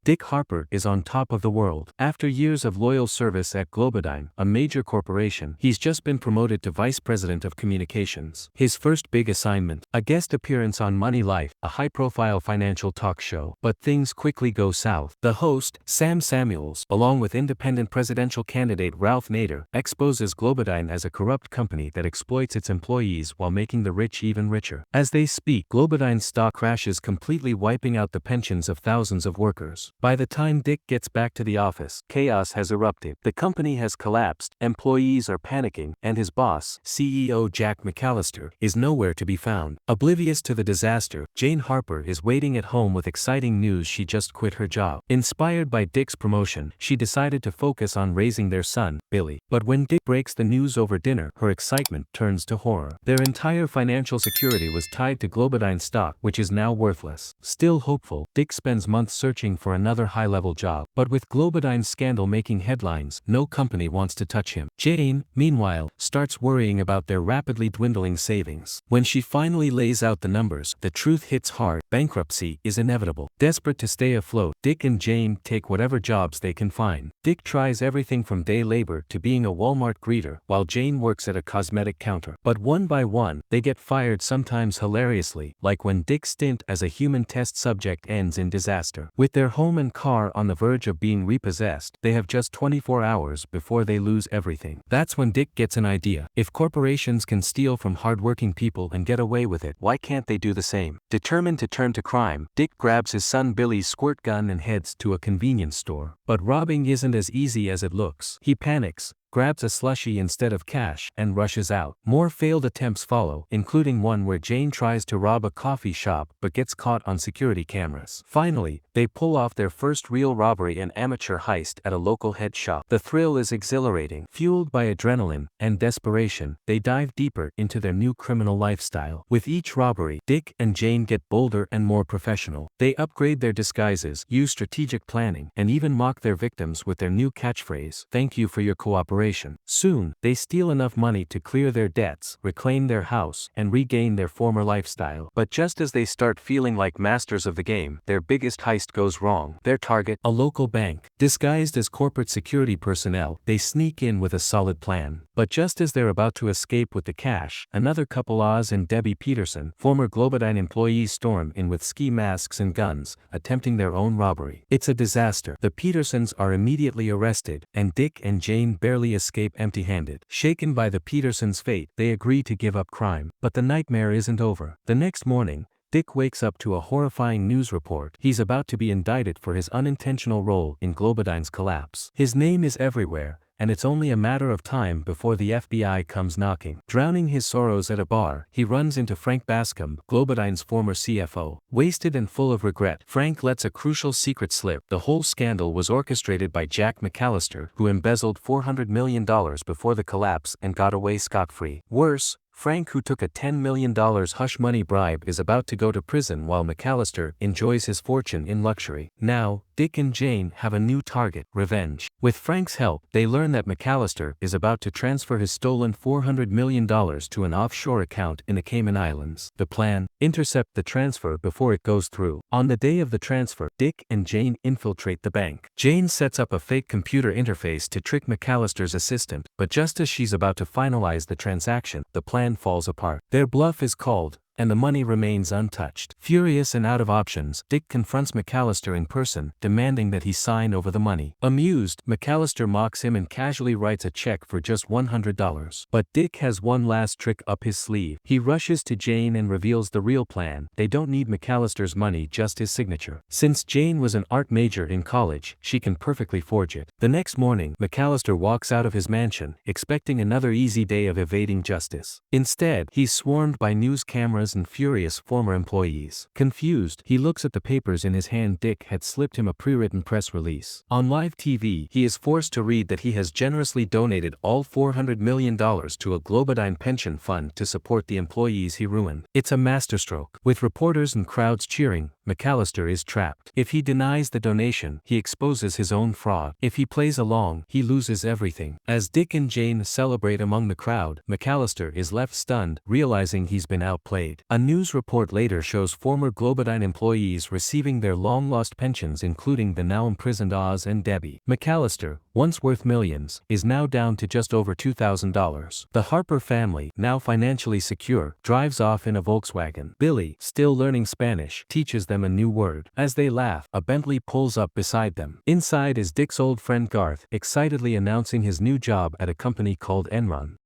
Dick Harper is on top of the world. After years of loyal service at Globodyne, a major corporation, he's just been promoted to Vice President of Communications. His first big assignment, a guest appearance on Money Life, a high-profile financial talk show. But things quickly go south. The host, Sam Samuels, along with independent presidential candidate Ralph Nader, exposes Globodyne as a corrupt company that exploits its employees while making the rich even richer. As they speak, Globodyne's stock crashes, completely wiping out the pensions of thousands of workers. By the time Dick gets back to the office, chaos has erupted. The company has collapsed, employees are panicking, and his boss, CEO Jack McAllister, is nowhere to be found. Oblivious to the disaster, Jane Harper is waiting at home with exciting news: she just quit her job. Inspired by Dick's promotion, she decided to focus on raising their son, Billy. But when Dick breaks the news over dinner, her excitement turns to horror. Their entire financial security was tied to Globodyne stock, which is now worthless. Still hopeful, Dick spends months searching for another high-level job. But with Globodyne's scandal making headlines, no company wants to touch him. Jane, meanwhile, starts worrying about their rapidly dwindling savings. When she finally lays out the numbers, the truth hits hard: bankruptcy is inevitable. Desperate to stay afloat, Dick and Jane take whatever jobs they can find. Dick tries everything from day labor to being a Walmart greeter, while Jane works at a cosmetic counter. But one by one, they get fired, sometimes hilariously, like when Dick's stint as a human test subject ends in disaster. With their home and car on the verge of being repossessed, they have just 24 hours before they lose everything. That's when Dick gets an idea. If corporations can steal from hardworking people and get away with it, why can't they do the same? Determined to turn to crime, Dick grabs his son Billy's squirt gun and heads to a convenience store. But robbing isn't as easy as it looks. He panics, grabs a slushie instead of cash, and rushes out. More failed attempts follow, including one where Jane tries to rob a coffee shop but gets caught on security cameras. Finally, they pull off their first real robbery, an amateur heist at a local head shop. The thrill is exhilarating. Fueled by adrenaline and desperation, they dive deeper into their new criminal lifestyle. With each robbery, Dick and Jane get bolder and more professional. They upgrade their disguises, use strategic planning, and even mock their victims with their new catchphrase, "Thank you for your cooperation." Soon, they steal enough money to clear their debts, reclaim their house, and regain their former lifestyle. But just as they start feeling like masters of the game, their biggest heist goes wrong. Their target, a local bank. Disguised as corporate security personnel, they sneak in with a solid plan. But just as they're about to escape with the cash, another couple, Oz and Debbie Peterson, former Globodyne employees, storm in with ski masks and guns, attempting their own robbery. It's a disaster. The Petersons are immediately arrested, and Dick and Jane barely escape empty-handed. Shaken by the Petersons' fate, they agree to give up crime. But the nightmare isn't over. The next morning, Dick wakes up to a horrifying news report. He's about to be indicted for his unintentional role in Globodyne's collapse. His name is everywhere, and it's only a matter of time before the FBI comes knocking. Drowning his sorrows at a bar, he runs into Frank Bascom, Globodyne's former CFO. Wasted and full of regret, Frank lets a crucial secret slip. The whole scandal was orchestrated by Jack McAllister, who embezzled $400 million before the collapse and got away scot-free. Worse, Frank, who took a $10 million hush-money bribe, is about to go to prison while McAllister enjoys his fortune in luxury. Now, Dick and Jane have a new target: revenge. With Frank's help, they learn that McAllister is about to transfer his stolen $400 million to an offshore account in the Cayman Islands. The plan: intercept the transfer before it goes through. On the day of the transfer, Dick and Jane infiltrate the bank. Jane sets up a fake computer interface to trick McAllister's assistant, but just as she's about to finalize the transaction, the plan falls apart. Their bluff is called, and the money remains untouched. Furious and out of options, Dick confronts McAllister in person, demanding that he sign over the money. Amused, McAllister mocks him and casually writes a check for just $100. But Dick has one last trick up his sleeve. He rushes to Jane and reveals the real plan. They don't need McAllister's money, just his signature. Since Jane was an art major in college, she can perfectly forge it. The next morning, McAllister walks out of his mansion, expecting another easy day of evading justice. Instead, he's swarmed by news cameras and furious former employees. Confused, he looks at the papers in his hand. Dick had slipped him a pre-written press release. On live TV, he is forced to read that he has generously donated all $400 million to a Globodyne pension fund to support the employees he ruined. It's a masterstroke. With reporters and crowds cheering, McAllister is trapped. If he denies the donation, he exposes his own fraud. If he plays along, he loses everything. As Dick and Jane celebrate among the crowd, McAllister is left stunned, realizing he's been outplayed. died. A news report later shows former Globodyne employees receiving their long-lost pensions, including the now imprisoned Oz and Debbie. McAllister, once worth millions, is now down to just over $2,000. The Harper family, now financially secure, drives off in a Volkswagen. Billy, still learning Spanish, teaches them a new word. As they laugh, a Bentley pulls up beside them. Inside is Dick's old friend Garth, excitedly announcing his new job at a company called Enron.